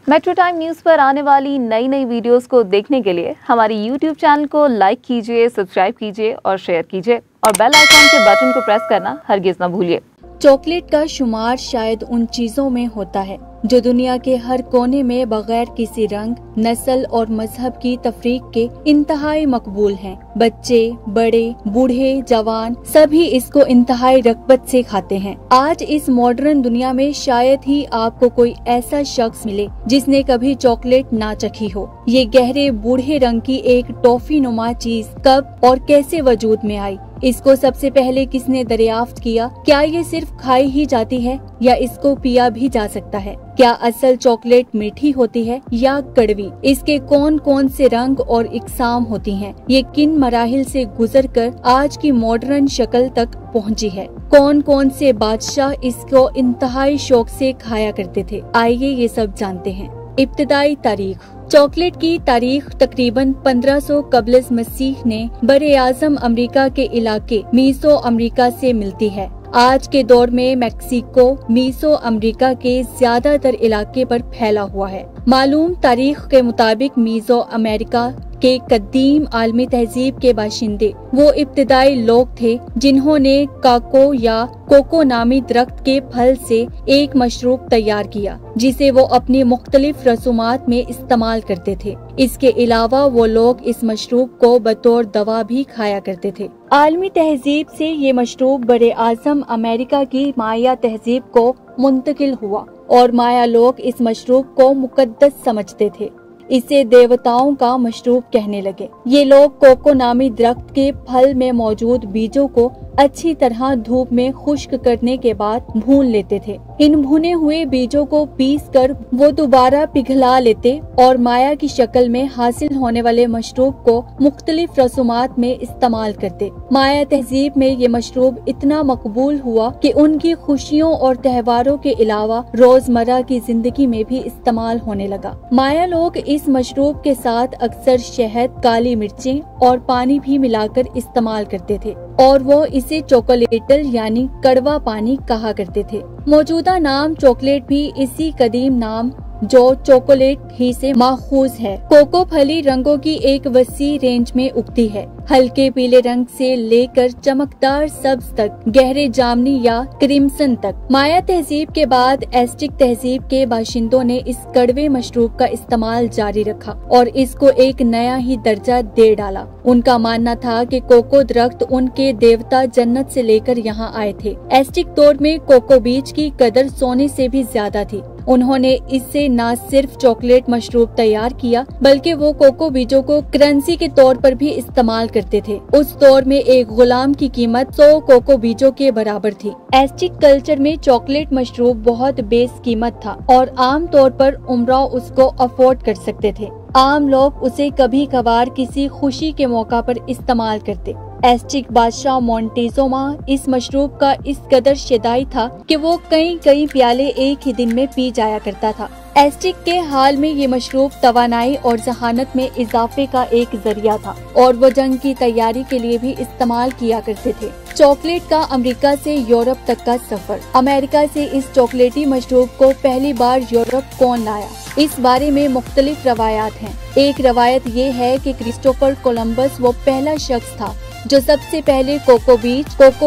Metro time news पर आने वाली नई नई वीडियोस को देखने के लिए हमारे YouTube चैनल को लाइक कीजिए, सब्सक्राइब कीजिए और शेयर कीजिए और बेल आइकॉन के बटन को प्रेस करना हरगिज न भूलिए। चॉकलेट का शुमार शायद उन चीजों में होता है जो दुनिया के हर कोने में बगैर किसी रंग, नस्ल और मजहब की तफरीक के इंतहाई मकबूल हैं। बच्चे, बड़े, बूढ़े, जवान सभी इसको इंतहाई रग़बत से खाते हैं। आज इस मॉडर्न दुनिया में शायद ही आपको कोई ऐसा शख्स मिले जिसने कभी चॉकलेट ना चखी हो। ये गहरे बूढ़े रंग की एक टॉफी नुमा चीज कब और कैसे वजूद में आई? इसको सबसे पहले किसने दरियाफ्त किया? क्या ये सिर्फ खाई ही जाती है या इसको पिया भी जा सकता है? क्या असल चॉकलेट मीठी होती है या कड़वी? इसके कौन कौन से रंग और इकसाम होती हैं? ये किन मराहिल से गुजरकर आज की मॉडर्न शक्ल तक पहुंची है? कौन कौन से बादशाह इसको इंतहाई शौक से खाया करते थे? आइए ये सब जानते हैं। इब्तिदाई तारीख। चॉकलेट की तारीख तकरीबन 1500 कब्ल मसीह ने बरे आज़म अमरीका के इलाके मीसो अमरीका से मिलती है। आज के दौर में मैक्सिको मीसो अमरीका के ज्यादातर इलाके पर फैला हुआ है। मालूम तारीख के मुताबिक मीसो अमेरिका के कदीम आलमी तहजीब के बाशिंदे वो इब्तिदाई लोग थे जिन्होंने काको या कोको नामी दरख्त के फल से एक मशरूब तैयार किया जिसे वो अपनी मुख्तलिफ रसूमात में इस्तेमाल करते थे। इसके अलावा वो लोग इस मशरूब को बतौर दवा भी खाया करते थे। आलमी तहजीब से ये मशरूब बरे आज़म अमेरिका की माया तहजीब को मुंतकिल हुआ और माया लोग इस मशरूब को मुकद्दस समझते थे। इसे देवताओं का मशरूब कहने लगे। ये लोग कोको नामी दरख्त के फल में मौजूद बीजों को अच्छी तरह धूप में खुश्क करने के बाद भून लेते थे। इन भुने हुए बीजों को पीसकर वो दोबारा पिघला लेते और माया की शक्ल में हासिल होने वाले मशरूब को मुख्तलिफ रसूमात में इस्तेमाल करते। माया तहजीब में ये मशरूब इतना मकबूल हुआ कि उनकी खुशियों और त्योहारों के अलावा रोजमर्रा की जिंदगी में भी इस्तेमाल होने लगा। माया लोग इस मशरूब के साथ अक्सर शहद, काली मिर्चें और पानी भी मिलाकर इस्तेमाल करते थे और वो इसे चॉकलेटल यानी कड़वा पानी कहा करते थे। मौजूदा नाम चॉकलेट भी इसी कदीम नाम जो चॉकलेट ही से माखूज है। कोको फली रंगों की एक वसी रेंज में उगती है, हल्के पीले रंग से लेकर चमकदार सब्ज तक, गहरे जामनी या क्रिम्सन तक। माया तहजीब के बाद एस्टिक तहजीब के बाशिंदों ने इस कड़वे मशरूब का इस्तेमाल जारी रखा और इसको एक नया ही दर्जा दे डाला। उनका मानना था कि कोको दरख्त उनके देवता जन्नत से लेकर यहाँ आए थे। एस्टिक दौर में कोको बीज की कदर सोने से भी ज्यादा थी। उन्होंने इससे न सिर्फ चॉकलेट मशरूब तैयार किया बल्कि वो कोको बीजों को करेंसी के तौर पर भी इस्तेमाल करते थे। उस दौर में एक गुलाम की कीमत 100 कोको बीजों के बराबर थी। एस्टिक कल्चर में चॉकलेट मशरूब बहुत बेस कीमत था और आम तौर पर उमराव उसको अफोर्ड कर सकते थे। आम लोग उसे कभी कभार किसी खुशी के मौका पर इस्तेमाल करते। एस्टिक बादशाह मोंटेजुमा इस मशरूब का इस कदर शिदाई था कि वो कई प्याले एक ही दिन में पी जाया करता था। एस्टिक के हाल में ये मशरूब तवानाई और जहानत में इजाफे का एक जरिया था और वो जंग की तैयारी के लिए भी इस्तेमाल किया करते थे। चॉकलेट का अमेरिका से यूरोप तक का सफर। अमेरिका से इस चॉकलेटी मशरूब को पहली बार यूरोप कौन लाया, इस बारे में मुख्तलिफ रवायात हैं। एक रवायत ये है कि क्रिस्टोफर कोलंबस वो पहला शख्स था जो सबसे पहले कोको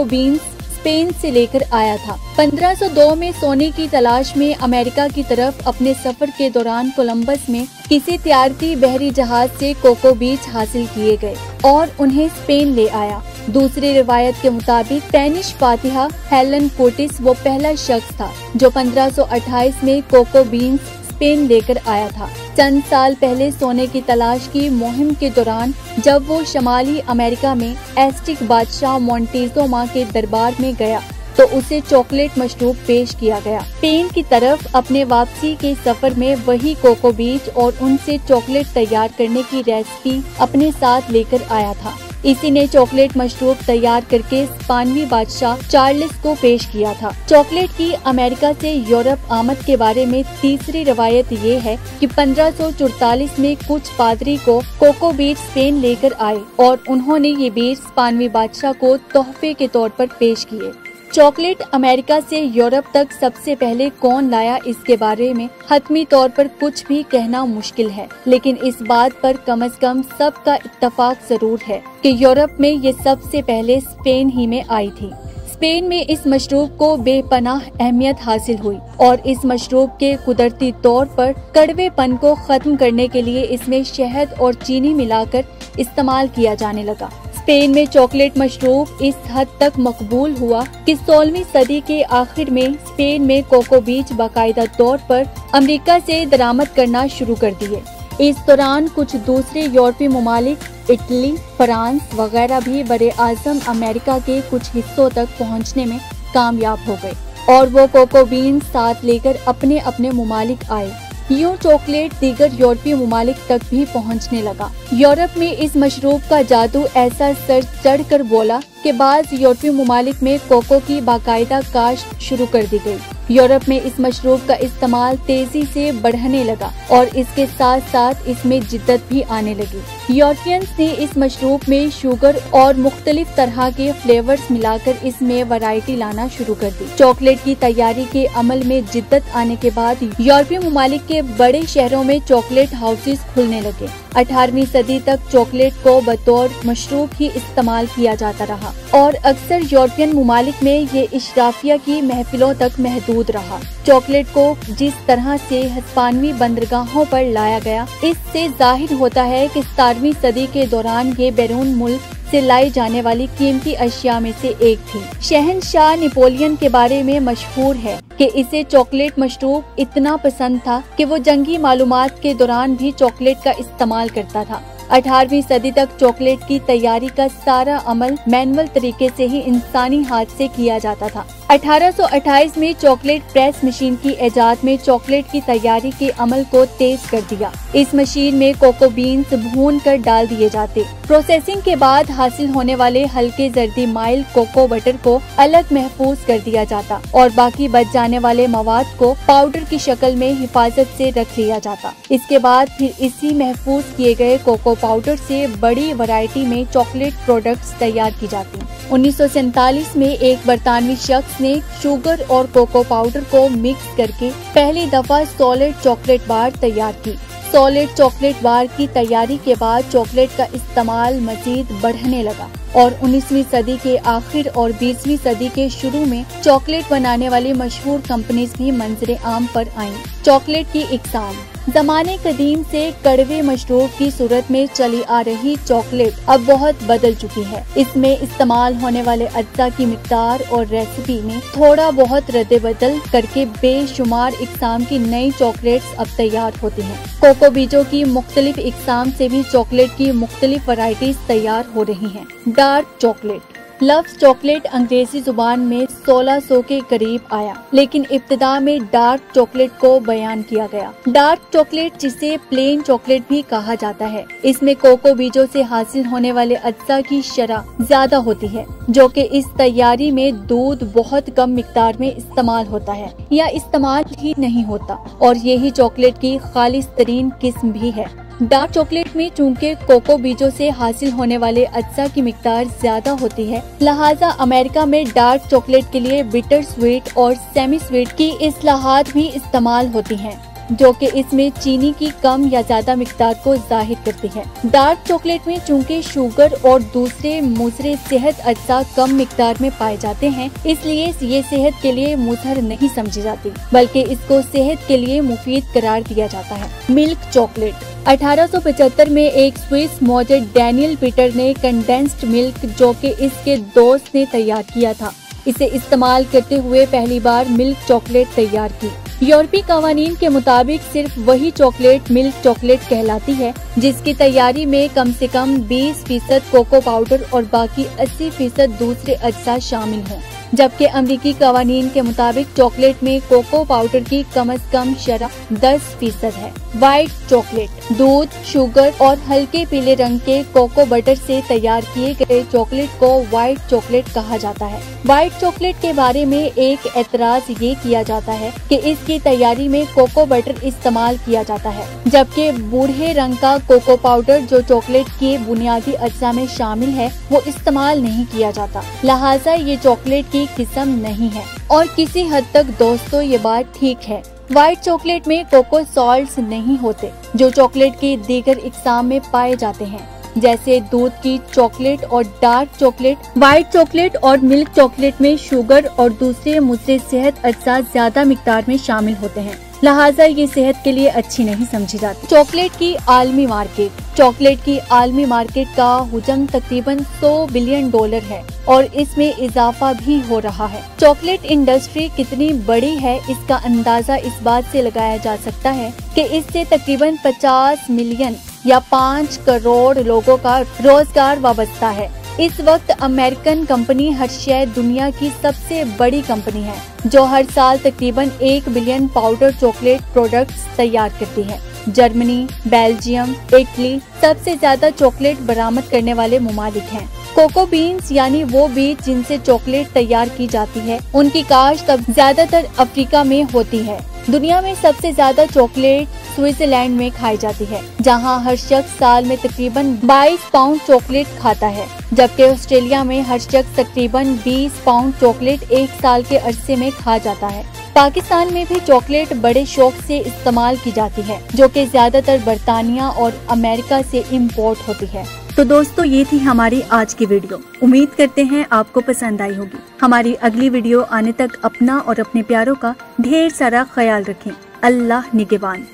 बीन्स स्पेन से लेकर आया था। 1502 में सोने की तलाश में अमेरिका की तरफ अपने सफर के दौरान कोलंबस में किसी तिजारती बहरी जहाज से कोको बीज हासिल किए गए और उन्हें स्पेन ले आया। दूसरी रिवायत के मुताबिक स्पेनिश फातिहा हेलन कोटिस वो पहला शख्स था जो 1528 में कोको बीन्स स्पेन लेकर आया था। चंद साल पहले सोने की तलाश की मुहिम के दौरान जब वो शमाली अमेरिका में एस्टिक बादशाह मोंटेजुमा के दरबार में गया तो उसे चॉकलेट मशरूब पेश किया गया। स्पेन की तरफ अपने वापसी के सफर में वही कोको बीज और उनसे चॉकलेट तैयार करने की रेसिपी अपने साथ लेकर आया था। इसी ने चॉकलेट मशरूब तैयार करके स्पेनी बादशाह चार्ल्स को पेश किया था। चॉकलेट की अमेरिका से यूरोप आमद के बारे में तीसरी रवायत ये है कि 1544 में कुछ पादरी को कोको बीज स्पेन लेकर आए और उन्होंने ये बीज स्पेनी बादशाह को तोहफे के तौर पर पेश किए। चॉकलेट अमेरिका से यूरोप तक सबसे पहले कौन लाया, इसके बारे में हतमी तौर पर कुछ भी कहना मुश्किल है, लेकिन इस बात पर कम से कम सबका इत्तेफाक जरूर है कि यूरोप में ये सबसे पहले स्पेन ही में आई थी। स्पेन में इस मशरूब को बेपनाह अहमियत हासिल हुई और इस मशरूब के कुदरती तौर पर कड़वेपन को खत्म करने के लिए इसमें शहद और चीनी मिलाकर इस्तेमाल किया जाने लगा। स्पेन में चॉकलेट मशरूब इस हद तक मकबूल हुआ कि 16वीं सदी के आखिर में स्पेन में कोको बीज बाकायदा तौर पर अमेरिका से दरामद करना शुरू कर दिए। इस दौरान कुछ दूसरे यूरोपीय ममालिक इटली, फ्रांस वगैरह भी बरे आज़म अमेरिका के कुछ हिस्सों तक पहुंचने में कामयाब हो गए और वो कोको बीन साथ लेकर अपने अपने ममालिक आए। यूं चॉकलेट दीगर यूरोपीय ममालिक तक भी पहुंचने लगा। यूरोप में इस मशरूब का जादू ऐसा सर चढ़ कर बोला कि बाज़ यूरोपीय ममालिक में कोको की बाकायदा काश्त शुरू कर दी गई। यूरोप में इस मशरूब का इस्तेमाल तेजी से बढ़ने लगा और इसके साथ साथ इसमें जिद्दत भी आने लगी। यूरोपियंस ने इस मशरूब में शुगर और मुख्तलिफ तरह के फ्लेवर्स मिलाकर इसमें वैरायटी लाना शुरू कर दी। चॉकलेट की तैयारी के अमल में जिद्दत आने के बाद यूरोपीय ममालिक के बड़े शहरों में चॉकलेट हाउसेस खुलने लगे। 18वीं सदी तक चॉकलेट को बतौर मशरूब ही इस्तेमाल किया जाता रहा और अक्सर यूरोपियन ममालिक में ये इशराफिया की महफिलों तक महदूद रहा। चॉकलेट को जिस तरह से हिस्पानवी बंदरगाहों पर लाया गया, इससे जाहिर होता है कि 17वीं सदी के दौरान ये बैरून मुल्क से लाई जाने वाली कीमती अशिया में से एक थी। शहनशाह नेपोलियन के बारे में मशहूर है कि इसे चॉकलेट मशरूब इतना पसंद था कि वो जंगी मालूमात के दौरान भी चॉकलेट का इस्तेमाल करता था। 18वीं सदी तक चॉकलेट की तैयारी का सारा अमल मैनुअल तरीके से ही इंसानी हाथ से किया जाता था। 1828 में चॉकलेट प्रेस मशीन की इजाद में चॉकलेट की तैयारी के अमल को तेज कर दिया। इस मशीन में कोको बीन्स भून कर डाल दिए जाते। प्रोसेसिंग के बाद हासिल होने वाले हल्के जर्दी माइल कोको बटर को अलग महफूज कर दिया जाता और बाकी बच जाने वाले मवाद को पाउडर की शक्ल में हिफाजत से रख लिया जाता। इसके बाद फिर इसी महफूज किए गए कोको पाउडर से बड़ी वैरायटी में चॉकलेट प्रोडक्ट्स तैयार की जाती। 1947 में एक बरतानवी शख्स ने शुगर और कोको पाउडर को मिक्स करके पहली दफा सॉलिड चॉकलेट बार तैयार की। सॉलिड चॉकलेट बार की तैयारी के बाद चॉकलेट का इस्तेमाल मजीद बढ़ने लगा और 19वीं सदी के आखिर और 20वीं सदी के शुरू में चॉकलेट बनाने वाली मशहूर कंपनीज भी मंजरे आम पर आईं। चॉकलेट की इकसाम ज़माने कदीम से कड़वे मशरूब की सूरत में चली आ रही चॉकलेट अब बहुत बदल चुकी है। इसमें इस्तेमाल होने वाले अज्जा की मिकदार और रेसिपी में थोड़ा बहुत रद्द बदल करके बेशुमार इकसाम की नई चॉकलेट्स अब तैयार होती हैं। कोको बीजों की मुख्तलिफ इकसाम से भी चॉकलेट की मुख्तलिफ वैरायटीज तैयार हो रही हैं। डार्क चॉकलेट लफ्ज चॉकलेट अंग्रेजी जुबान में 1600 के करीब आया, लेकिन इब्तिदा में डार्क चॉकलेट को बयान किया गया। डार्क चॉकलेट जिसे प्लेन चॉकलेट भी कहा जाता है, इसमें कोको बीजों से हासिल होने वाले अज्जा की शरह ज्यादा होती है, जो कि इस तैयारी में दूध बहुत कम मिकदार में इस्तेमाल होता है या इस्तेमाल ही नहीं होता और यही चॉकलेट की खालिस तरीन किस्म भी है। डार्क चॉकलेट में चूंकि कोको बीजों से हासिल होने वाले अज्जा की मिकदार ज्यादा होती है, लिहाजा अमेरिका में डार्क चॉकलेट के लिए बिटर स्वीट और सेमी स्वीट की इस्लाहात भी इस्तेमाल होती हैं, जो कि इसमें चीनी की कम या ज्यादा मिकदार को जाहिर करती है। डार्क चॉकलेट में चूंकि शुगर और दूसरे मुज़र सेहत अज्जा कम मिकदार में पाए जाते हैं, इसलिए ये सेहत के लिए मुज़र नहीं समझी जाती, बल्कि इसको सेहत के लिए मुफीद करार दिया जाता है। मिल्क चॉकलेट 1875 में एक स्विस मॉडल डैनियल पीटर ने कंडेंस्ड मिल्क, जो कि इसके दोस्त ने तैयार किया था, इसे इस्तेमाल करते हुए पहली बार मिल्क चॉकलेट तैयार की। यूरोपीय कवानीन के मुताबिक सिर्फ वही चॉकलेट मिल्क चॉकलेट कहलाती है जिसकी तैयारी में कम से कम 20% कोको पाउडर और बाकी 80% दूसरे अज्जा शामिल हों, जबकि अमरीकी कवानीन के मुताबिक चॉकलेट में कोको पाउडर की कम से कम शरह 10% है। व्हाइट चॉकलेट दूध, शुगर और हल्के पीले रंग के कोको बटर से तैयार किए गए चॉकलेट को व्हाइट चॉकलेट कहा जाता है। व्हाइट चॉकलेट के बारे में एक एतराज ये किया जाता है कि इसकी तैयारी में कोको बटर इस्तेमाल किया जाता है, जबकि बूढ़े रंग का कोको पाउडर जो चॉकलेट के बुनियादी अज्जा में शामिल है वो इस्तेमाल नहीं किया जाता, लिहाजा ये चॉकलेट की किस्म नहीं है। और किसी हद तक दोस्तों ये बात ठीक है। व्हाइट चॉकलेट में कोको सॉल्ट्स नहीं होते जो चॉकलेट के दीगर इक़साम में पाए जाते हैं, जैसे दूध की चॉकलेट और डार्क चॉकलेट। व्हाइट चॉकलेट और मिल्क चॉकलेट में शुगर और दूसरे मुज़र सेहत अज्जा ज्यादा मिकदार में शामिल होते हैं, लिहाजा ये सेहत के लिए अच्छी नहीं समझी जाती। चॉकलेट की आलमी मार्केट। चॉकलेट की आलमी मार्केट का हुजम तकरीबन $100 बिलियन है और इसमें इजाफा भी हो रहा है। चॉकलेट इंडस्ट्री कितनी बड़ी है इसका अंदाजा इस बात से लगाया जा सकता है कि इससे तकरीबन 50 मिलियन या 5 करोड़ लोगों का रोजगार वाबस्ता है। इस वक्त अमेरिकन कंपनी हर्शे दुनिया की सबसे बड़ी कंपनी है जो हर साल तकरीबन 1 बिलियन पाउडर चॉकलेट प्रोडक्ट्स तैयार करती है। जर्मनी, बेल्जियम, इटली सबसे ज्यादा चॉकलेट बरामद करने वाले मुमालिक हैं। कोको बीन्स यानी वो बीज जिनसे चॉकलेट तैयार की जाती है, उनकी काश्त अब ज्यादातर अफ्रीका में होती है। दुनिया में सबसे ज्यादा चॉकलेट स्विट्जरलैंड में खाई जाती है, जहां हर शख्स साल में तकरीबन 22 पाउंड चॉकलेट खाता है, जबकि ऑस्ट्रेलिया में हर शख्स तकरीबन 20 पाउंड चॉकलेट एक साल के अरसे में खा जाता है। पाकिस्तान में भी चॉकलेट बड़े शौक से इस्तेमाल की जाती है, जो कि ज्यादातर बरतानिया और अमेरिका से इम्पोर्ट होती है। तो दोस्तों ये थी हमारी आज की वीडियो। उम्मीद करते हैं आपको पसंद आई होगी। हमारी अगली वीडियो आने तक अपना और अपने प्यारों का ढेर सारा ख्याल रखें। अल्लाह निगहबान।